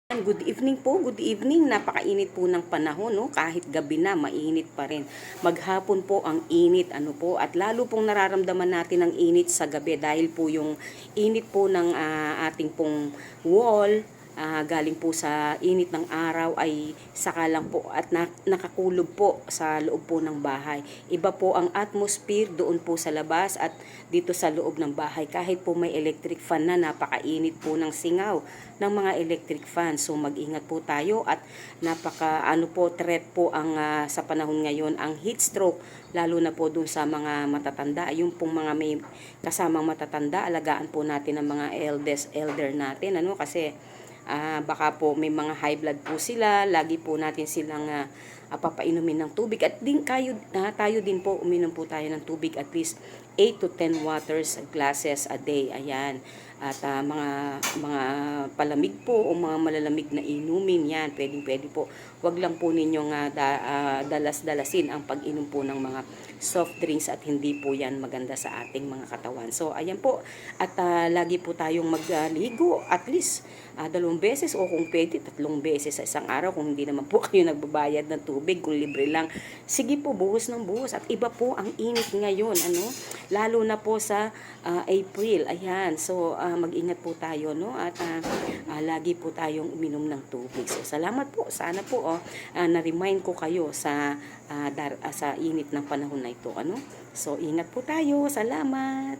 Good evening po, good evening. Napakainit po ng panahon, no? Kahit gabi na, mainit pa rin. Maghapon po ang init, ano po, at lalo pong nararamdaman natin ang init sa gabi dahil po yung init po ng ating pong wall, galing po sa init ng araw ay saka lang po at nakakulob po sa loob po ng bahay. Iba po ang atmosphere doon po sa labas at dito sa loob ng bahay. Kahit po may electric fan na, napakainit po ng singaw ng mga electric fan. So mag-ingat po tayo at threat po ang sa panahon ngayon ang heat stroke, lalo na po doon sa mga matatanda. Yung pong mga may kasamang matatanda, alagaan po natin ang mga elder natin, ano, kasi baka po may mga high blood po sila, lagi po natin silang papainumin ng tubig at tayo din po uminom po tayo ng tubig at least 8 to 10 waters glasses a day. Ayan. At mga palamig po o mga malalamig na inumin, yan, pwede po. Wag lang po ninyong dalas-dalasin ang pag-inom po ng mga soft drinks at hindi po yan maganda sa ating mga katawan. So, ayan po. At lagi po tayong magligo at least 2 beses o kung pwede 3 beses sa isang araw kung hindi naman po kayo nagbabayad ng tubig, kung libre lang. Sige po, buhos ng buhos. At iba po ang init ngayon, ano? Lalo na po sa April. Ayan. So, mag-ingat po tayo, no? At lagi po tayong uminom ng tubig. So, salamat po. Sana po na-remind ko kayo sa init ng panahon na ito, ano? So, ingat po tayo. Salamat.